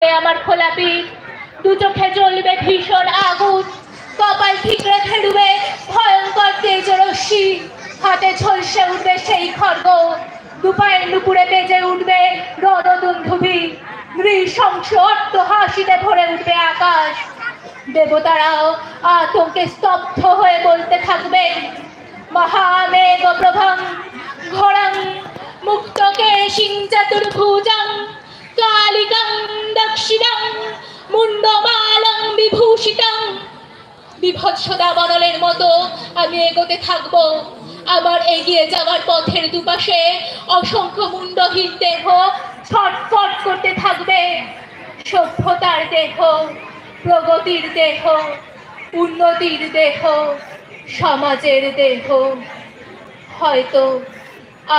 আমার খোলা পিঠ, দু চোখে জ্বলবে ভীষণ আগুন, কপাল ঠিক রেখে ডুবে ভয়ঙ্কর তেজরশ্মি, হাতে ঝলসে উঠবে সেই খড়গ, দুপায়ের নুপুরে বেজে উঠবে রণদুন্ধুভি, নৃশংস অট্টহাসিতে ভরে উঠবে আকাশ। দেবতারাও আতঙ্কে স্তব্ধ হয়ে বলতে থাকবে, মহামেঘ প্রভং ঘোরং মুক্তকেশিং চতুর্ভুজং কালিকং দক্ষিণং মুন্ডমালং বিভূষিতং। বিভৎসতা বনলের মতো আমি এগোতে থাকব। আমার এগিয়ে যাওয়ার পথের দুপাশে অসংখ্য মুন্ডহীন দেহ ছটফট করতে থাকবে। সভ্যতার দেহ, প্রগতির দেহ, উন্নতির দেহ, সমাজের দেহ। হয়তো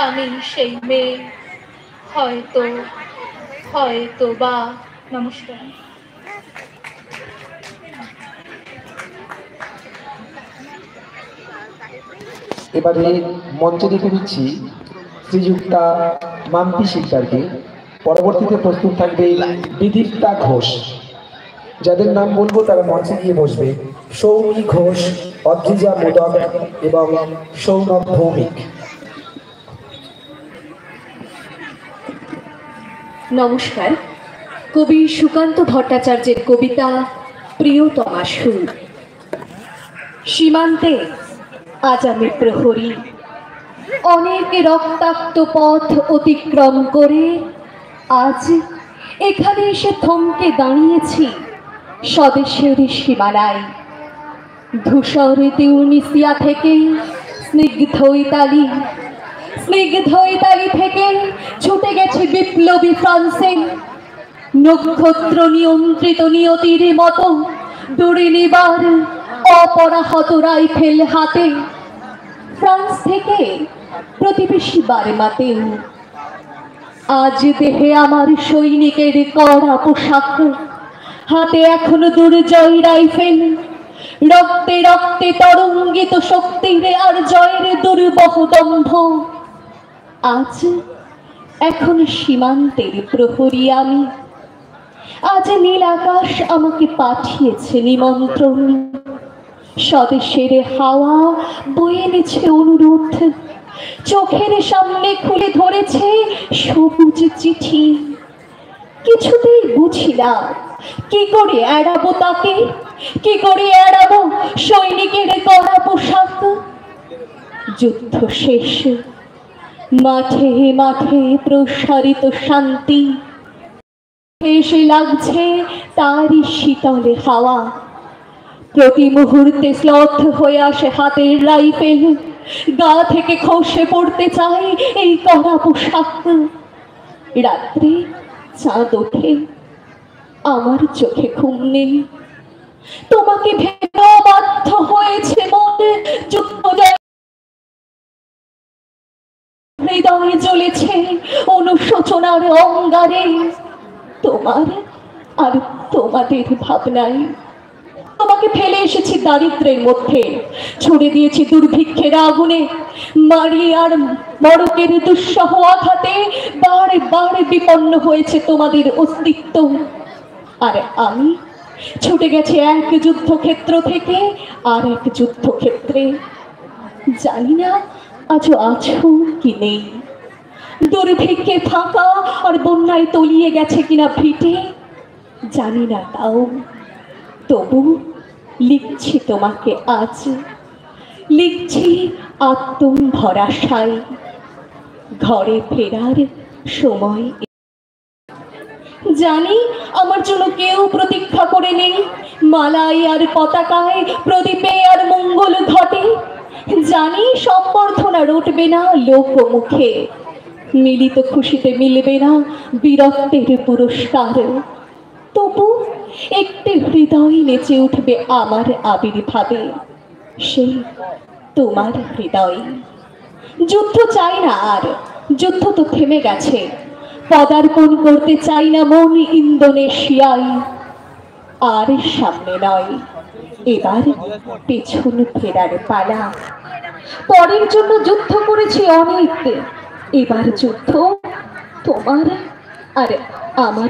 আমি সেই মেয়ে, হয়তো বা। নমস্কার। এবারে মঞ্চে দেখে দিচ্ছি শ্রীযুক্তা মাম্পি শিকদারকে। পরবর্তীতে প্রস্তুত থাকবে বিদীপ্তা ঘোষ। যাদের নাম বলবো তারা মঞ্চে গিয়ে বসবে। সৌমি ঘোষ, অদ্রিজা মোদক এবং সৌনক ভৌমিক। নমস্কার। কবি সুকান্ত ভট্টাচার্যের কবিতা প্রিয়তমা সুর। সীমান্তে আজ আমি প্রহরী, অনেক রক্তাক্ত পথ অতিক্রম করে আজ এখানে এসে থমকে দাঁড়িয়েছি স্বদেশের সীমানায়। ধূসর তিউনিসিয়া থেকে স্নিগ্ধ ইতালি থেকে ছুটে গেছে বিপ্লবী ফ্রান্সে। নক্ষত্র নিয়ন্ত্রিত নিয়তির মতো দূরে নিবার অপরাহত রাইফেল হাতে। ফ্রান্স থেকে প্রতিবেশী বার্মাতে আজ দেহে আমার সৈনিকের কড়া পোশাক, হাতে এখনো দুর্জয় রাইফেল। রক্তে রক্তে তরঙ্গিত শক্তির আর জয়ের দুর্বহ দম্ভ। আজ এখন সীমান্তের প্রহরী আমি। আজ নীল আকাশ আমাকে পাঠিয়েছে নিমন্ত্রণ। স্বদেশের হাওয়া বয়ে এনেছে অনুরোধ। চোখের সামনে খুলে ধরেছে সবুজ চিঠি। কিছুতেই বুঝি না কি করে এড়াবো তাকে, কি করে এড়াবো সৈনিকের কড়া পোশাক। যুদ্ধ শেষ, মাঠে মাঠে প্রসারিত শান্তি। এসে লাগছে তারই শীতলে হাওয়া। প্রতি মুহূর্তে স্লথ হয়ে আসে হাতের রাইফেল। গা থেকে খসে পড়তে চায় এই কড়া পোশাক। রাত্রে চাঁদ ওঠে, আমার চোখে ঘুম নেই। তোমাকে ভেবে বাধ্য হয়েছে মনে যুদ্ধ। হৃদয়ে জ্বলেছে অনুশোচনার অঙ্গারে তোমার আর তোমাদের ভাবনায়। তোমাকে ফেলে এসেছি দারিদ্র্যের মধ্যে, ছুড়ে দিয়েছি দুর্ভিক্ষের আগুনে। মারি আর মড়কের দুঃসহ আঘাতে বারে বারে বিপন্ন হয়েছে তোমাদের অস্তিত্ব। আর আমি ছুটে গেছি এক যুদ্ধক্ষেত্র থেকে আর এক যুদ্ধক্ষেত্রে। জানি না আজও আছো কি নেই, দুর্ভিক্ষে ফাঁকা আর বন্যায় তলিয়ে গেছে কিনা ভিটে জানি না তাও। তবু লিখছি তোমাকে আজ, লিখছি আত্ম ভরাশায়। ঘরে ফেরার সময় জানি আমার জন্য কেউ প্রতীক্ষা করে নেই। মালায় আর পতাকায়, প্রদীপে আর মঙ্গল ঘটে। জানি সম্বর্ধনা রটবে না লোকমুখে, মিলিত খুশিতে মিলবে না বীরত্বের পুরস্কার। তবু একটি হৃদয় নেচে উঠবে আমার আবির্ভাবে, সেই তোমার হৃদয়। যুদ্ধ চাই না আর, যুদ্ধ তো থেমে গেছে। পদার্পণ করতে চাই না মন ইন্দোনেশিয়ায়। আর সামনে নয়, এবার পেছন ফেরার পালা। পরের জন্য যুদ্ধ করেছি অনেক, এবার যুদ্ধ তোমার আর আমার।